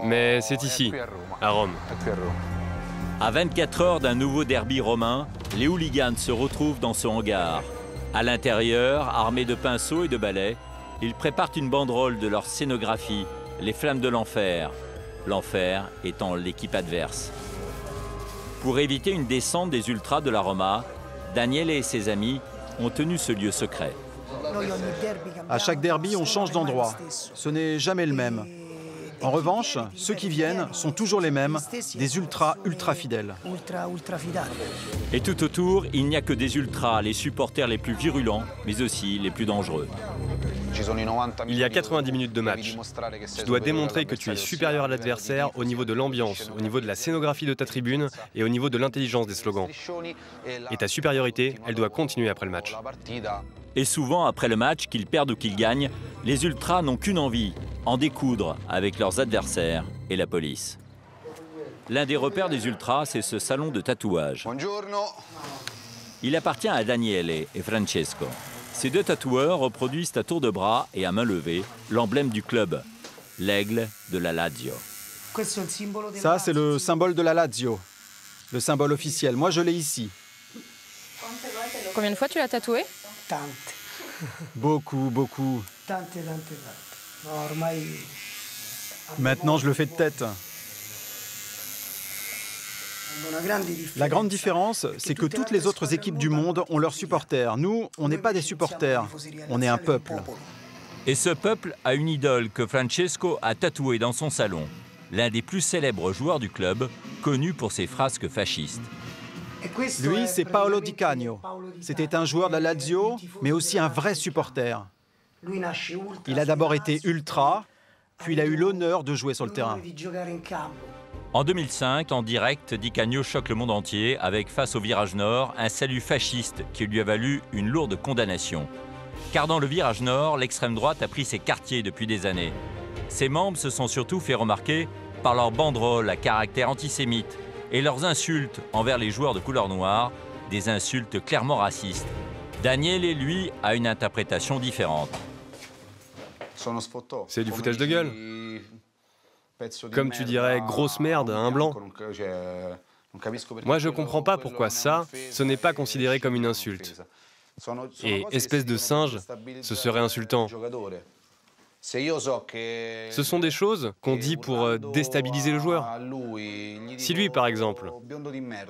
Mais c'est ici, à Rome. À 24 heures d'un nouveau derby romain, les hooligans se retrouvent dans ce hangar. À l'intérieur, armés de pinceaux et de balais, ils préparent une banderole de leur scénographie, les flammes de l'enfer. L'enfer étant l'équipe adverse. Pour éviter une descente des ultras de la Roma, Daniele et ses amis ont tenu ce lieu secret. À chaque derby, on change d'endroit. Ce n'est jamais le même. En revanche, ceux qui viennent sont toujours les mêmes, des ultra fidèles. Et tout autour, il n'y a que des ultras, les supporters les plus virulents, mais aussi les plus dangereux. Il y a 90 minutes de match. Tu dois démontrer que tu es supérieur à l'adversaire au niveau de l'ambiance, au niveau de la scénographie de ta tribune et au niveau de l'intelligence des slogans. Et ta supériorité, elle doit continuer après le match. Et souvent, après le match, qu'ils perdent ou qu'ils gagnent, les ultras n'ont qu'une envie, en découdre avec leurs adversaires et la police. L'un des repères des ultras, c'est ce salon de tatouage. Il appartient à Daniele et Francesco. Ces 2 tatoueurs reproduisent à tour de bras et à main levée l'emblème du club, l'aigle de la Lazio. Ça, c'est le symbole de la Lazio, le symbole officiel. Moi, je l'ai ici. Combien de fois tu l'as tatoué? Beaucoup. Maintenant, je le fais de tête. La grande différence, c'est que toutes les autres équipes du monde ont leurs supporters. Nous, on n'est pas des supporters, on est un peuple. Et ce peuple a une idole que Francesco a tatouée dans son salon. L'un des plus célèbres joueurs du club, connu pour ses frasques fascistes. Lui, c'est Paolo Di Canio. C'était un joueur de la Lazio, mais aussi un vrai supporter. Il a d'abord été ultra, puis il a eu l'honneur de jouer sur le terrain. En 2005, en direct, Di Canio choque le monde entier avec, face au virage nord, un salut fasciste qui lui a valu une lourde condamnation. Car dans le virage nord, l'extrême droite a pris ses quartiers depuis des années. Ses membres se sont surtout fait remarquer par leurs banderoles à caractère antisémite et leurs insultes envers les joueurs de couleur noire, des insultes clairement racistes. Daniele, lui, a une interprétation différente. C'est du foutage de gueule. Comme tu dirais, grosse merde à un blanc. Moi, je comprends pas pourquoi ça, ce n'est pas considéré comme une insulte. Et espèce de singe, ce serait insultant. Ce sont des choses qu'on dit pour déstabiliser le joueur. Si lui, par exemple,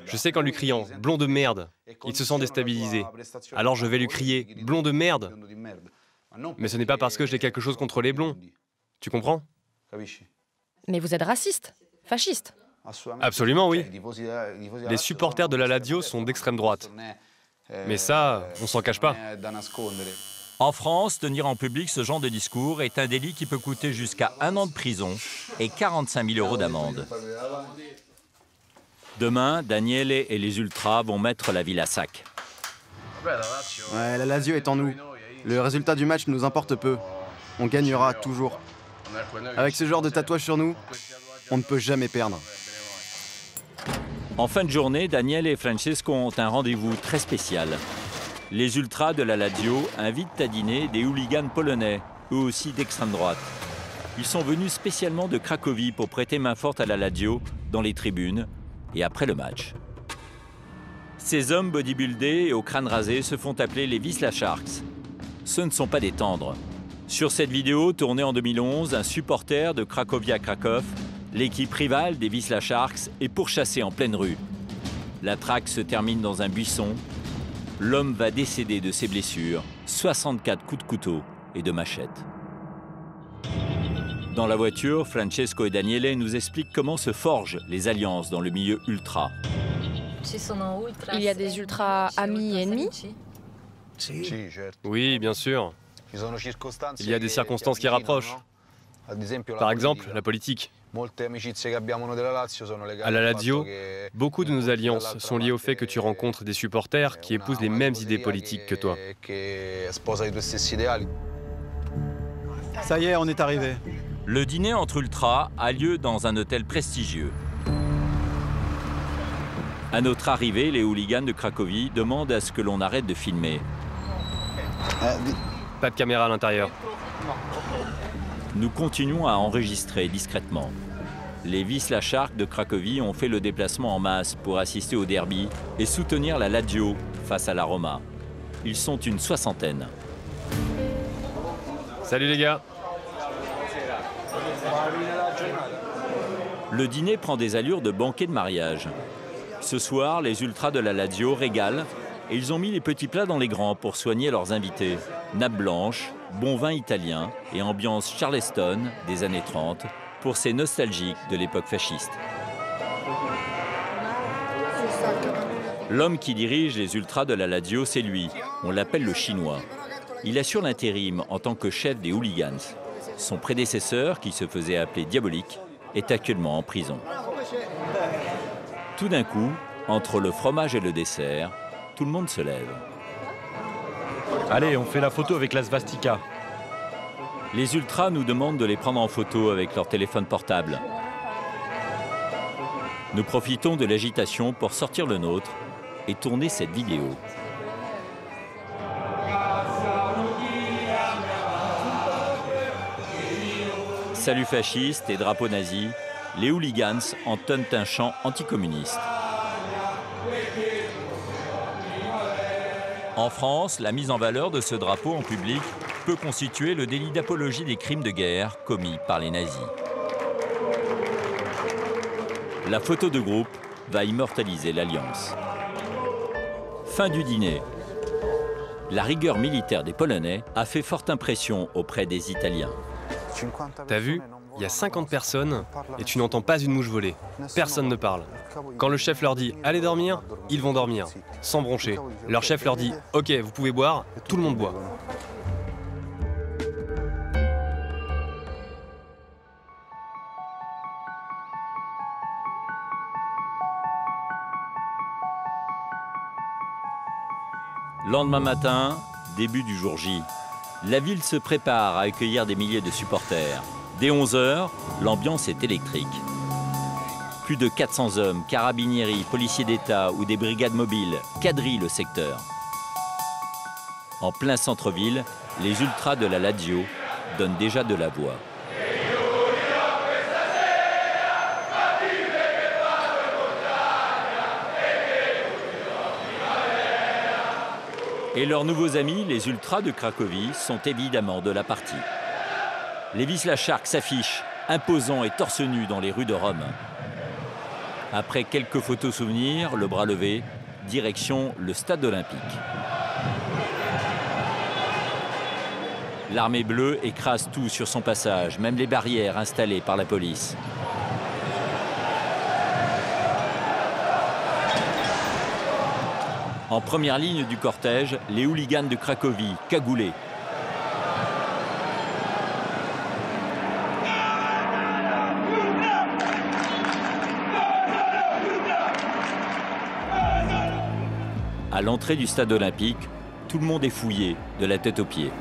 je sais qu'en lui criant « blond de merde », il se sent déstabilisé, alors je vais lui crier « blond de merde ». Mais ce n'est pas parce que j'ai quelque chose contre les blonds. Tu comprends? Mais vous êtes raciste, fasciste. Absolument, oui. Les supporters de la Lazio sont d'extrême droite. Mais ça, on s'en cache pas. En France, tenir en public ce genre de discours est un délit qui peut coûter jusqu'à 1 an de prison et 45 000 € d'amende. Demain, Daniele et les Ultras vont mettre la ville à sac. Ouais, la Lazio est en nous. Le résultat du match nous importe peu. On gagnera toujours. Avec ce genre de tatouage sur nous, on ne peut jamais perdre. En fin de journée, Daniele et Francesco ont un rendez-vous très spécial. Les Ultras de la Lazio invitent à dîner des hooligans polonais, eux aussi d'extrême droite. Ils sont venus spécialement de Cracovie pour prêter main forte à la Lazio dans les tribunes et après le match. Ces hommes bodybuildés et au crâne rasé se font appeler les Wisla Sharks. Ce ne sont pas des tendres. Sur cette vidéo, tournée en 2011, un supporter de Cracovia Krakow, l'équipe rivale des Wisla Sharks, est pourchassé en pleine rue. La traque se termine dans un buisson. L'homme va décéder de ses blessures, 64 coups de couteau et de machette. Dans la voiture, Francesco et Daniele nous expliquent comment se forgent les alliances dans le milieu ultra. Il y a des ultras amis et ennemis? Oui, bien sûr. Il y a des circonstances qui rapprochent. Par exemple, la politique. À la Lazio, beaucoup de nos alliances sont liées au fait que tu rencontres des supporters qui épousent les mêmes idées politiques que toi. Ça y est, on est arrivé. Le dîner entre ultras a lieu dans un hôtel prestigieux. À notre arrivée, les hooligans de Cracovie demandent à ce que l'on arrête de filmer. Pas de caméra à l'intérieur. Nous continuons à enregistrer discrètement. Les Wisla Sharks de Cracovie ont fait le déplacement en masse pour assister au derby et soutenir la Lazio face à la Roma. Ils sont une 60aine. Salut les gars. Le dîner prend des allures de banquet de mariage. Ce soir, les ultras de la Lazio régalent et ils ont mis les petits plats dans les grands pour soigner leurs invités. Nappe blanche, bon vin italien et ambiance Charleston des années 30 pour ces nostalgiques de l'époque fasciste. L'homme qui dirige les ultras de la Lazio, c'est lui. On l'appelle le Chinois. Il assure l'intérim en tant que chef des hooligans. Son prédécesseur, qui se faisait appeler Diabolique, est actuellement en prison. Tout d'un coup, entre le fromage et le dessert, tout le monde se lève. Allez, on fait la photo avec la svastika. Les ultras nous demandent de les prendre en photo avec leur téléphone portable. Nous profitons de l'agitation pour sortir le nôtre et tourner cette vidéo. Salut fasciste et drapeau nazi, les hooligans entonnent un chant anticommuniste. En France, la mise en valeur de ce drapeau en public peut constituer le délit d'apologie des crimes de guerre commis par les nazis. La photo de groupe va immortaliser l'alliance. Fin du dîner. La rigueur militaire des Polonais a fait forte impression auprès des Italiens. T'as vu? Il y a 50 personnes et tu n'entends pas une mouche voler. Personne ne parle. Quand le chef leur dit « allez dormir », ils vont dormir, sans broncher. Leur chef leur dit « ok, vous pouvez boire », tout le monde boit. Lendemain matin, début du jour J. La ville se prépare à accueillir des milliers de supporters. Dès 11 h, l'ambiance est électrique. Plus de 400 hommes, carabinieri, policiers d'État ou des brigades mobiles quadrillent le secteur. En plein centre-ville, les ultras de la Lazio donnent déjà de la voix. Et leurs nouveaux amis, les ultras de Cracovie, sont évidemment de la partie. Les Wisła Sharks s'affichent, imposants et torse nu dans les rues de Rome. Après quelques photos souvenirs, le bras levé, direction le stade olympique. L'armée bleue écrase tout sur son passage, même les barrières installées par la police. En première ligne du cortège, les hooligans de Cracovie, cagoulés. À l'entrée du stade olympique, tout le monde est fouillé, de la tête aux pieds.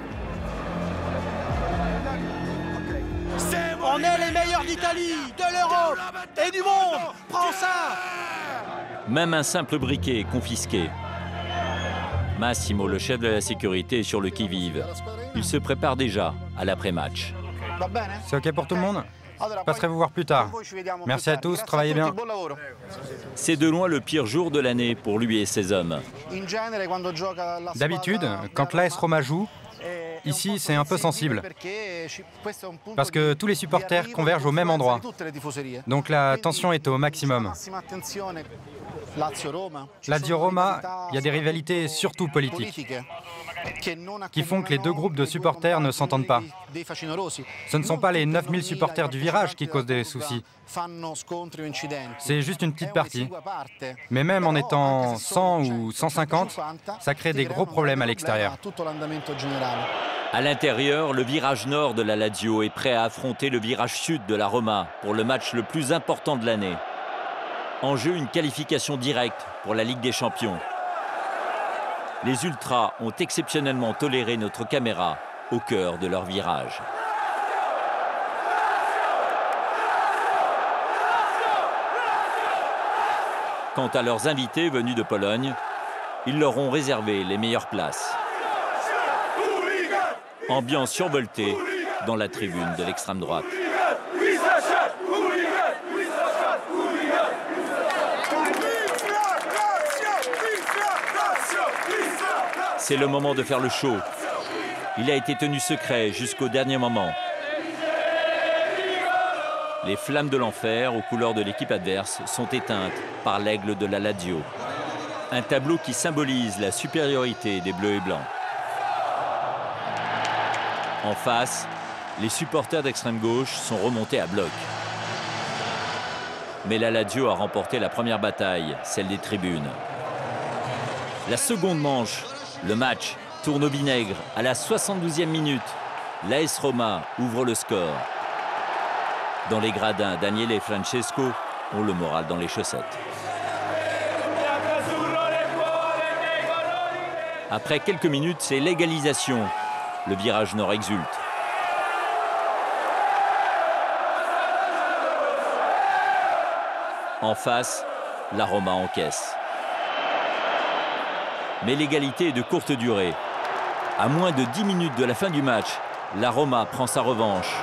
On est les meilleurs d'Italie, de l'Europe et du monde. Prends ça! Même un simple briquet est confisqué. Massimo, le chef de la sécurité, est sur le qui-vive. Il se prépare déjà à l'après-match. C'est OK pour tout le monde? Je passerai vous voir plus tard. Merci à tous, travaillez bien. C'est de loin le pire jour de l'année pour lui et ses hommes. D'habitude, quand l'AS Roma joue, ici c'est un peu sensible. Parce que tous les supporters convergent au même endroit. Donc la tension est au maximum. Lazio-Roma, il y a des rivalités surtout politiques qui font que les deux groupes de supporters ne s'entendent pas. Ce ne sont pas les 9000 supporters du virage qui causent des soucis. C'est juste une petite partie. Mais même en étant 100 ou 150, ça crée des gros problèmes à l'extérieur. À l'intérieur, le virage nord de la Lazio est prêt à affronter le virage sud de la Roma pour le match le plus important de l'année. En jeu, une qualification directe pour la Ligue des Champions. Les Ultras ont exceptionnellement toléré notre caméra au cœur de leur virage. Quant à leurs invités venus de Pologne, ils leur ont réservé les meilleures places. Ambiance survoltée dans la tribune de l'extrême droite. C'est le moment de faire le show. Il a été tenu secret jusqu'au dernier moment. Les flammes de l'enfer aux couleurs de l'équipe adverse sont éteintes par l'aigle de la Lazio. Un tableau qui symbolise la supériorité des bleus et blancs. En face, les supporters d'extrême gauche sont remontés à bloc. Mais la Lazio a remporté la première bataille, celle des tribunes. La seconde manche, le match tourne au vinaigre à la 72e minute. L'AS Roma ouvre le score. Dans les gradins, Daniele et Francesco ont le moral dans les chaussettes. Après quelques minutes, c'est l'égalisation. Le virage nord exulte. En face, la Roma encaisse. Mais l'égalité est de courte durée. À moins de 10 minutes de la fin du match, la Roma prend sa revanche.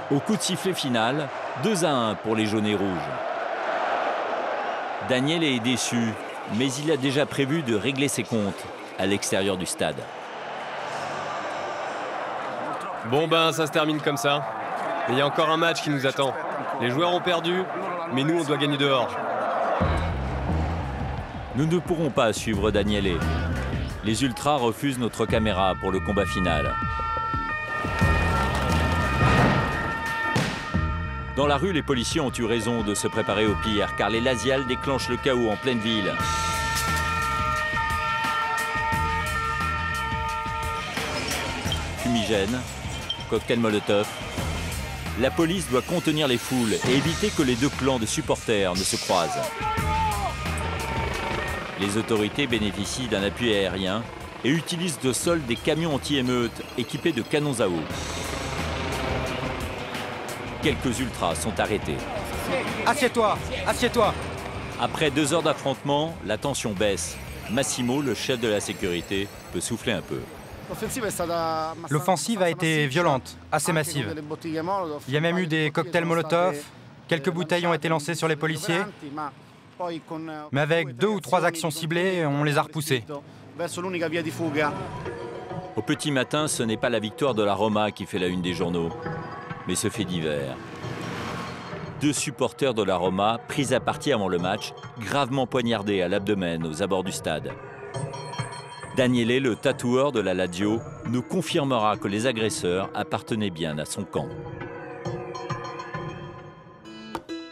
Au coup de sifflet final, 2-1 pour les jaunes et rouges. Daniele est déçu, mais il a déjà prévu de régler ses comptes à l'extérieur du stade. Bon ben, ça se termine comme ça. Mais il y a encore un match qui nous attend. Les joueurs ont perdu, mais nous on doit gagner dehors. Nous ne pourrons pas suivre Daniele. Les ultras refusent notre caméra pour le combat final. Dans la rue, les policiers ont eu raison de se préparer au pire, car les laziales déclenchent le chaos en pleine ville. Fumigène, cocktail Molotov. La police doit contenir les foules et éviter que les deux clans de supporters ne se croisent. Les autorités bénéficient d'un appui aérien et utilisent de sol des camions anti-émeutes équipés de canons à eau. Quelques ultras sont arrêtés. Assieds-toi, assieds-toi. Après 2 heures d'affrontement, la tension baisse. Massimo, le chef de la sécurité, peut souffler un peu. L'offensive a été violente, assez massive. Il y a même eu des cocktails Molotov, quelques bouteilles ont été lancées sur les policiers, mais avec 2 ou 3 actions ciblées, on les a repoussés. Au petit matin, ce n'est pas la victoire de la Roma qui fait la une des journaux, mais ce fait divers. 2 supporters de la Roma, pris à partie avant le match, gravement poignardés à l'abdomen aux abords du stade. Daniele, le tatoueur de la Lazio, nous confirmera que les agresseurs appartenaient bien à son camp.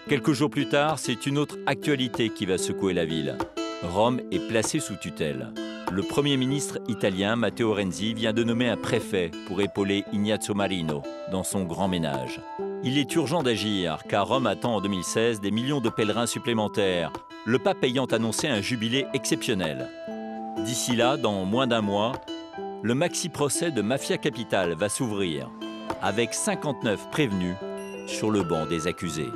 Quelques jours plus tard, c'est une autre actualité qui va secouer la ville. Rome est placée sous tutelle. Le Premier ministre italien, Matteo Renzi, vient de nommer un préfet pour épauler Ignazio Marino dans son grand ménage. Il est urgent d'agir, car Rome attend en 2016 des millions de pèlerins supplémentaires, le pape ayant annoncé un jubilé exceptionnel. D'ici là, dans moins d'1 mois, le maxi-procès de Mafia Capitale va s'ouvrir, avec 59 prévenus sur le banc des accusés.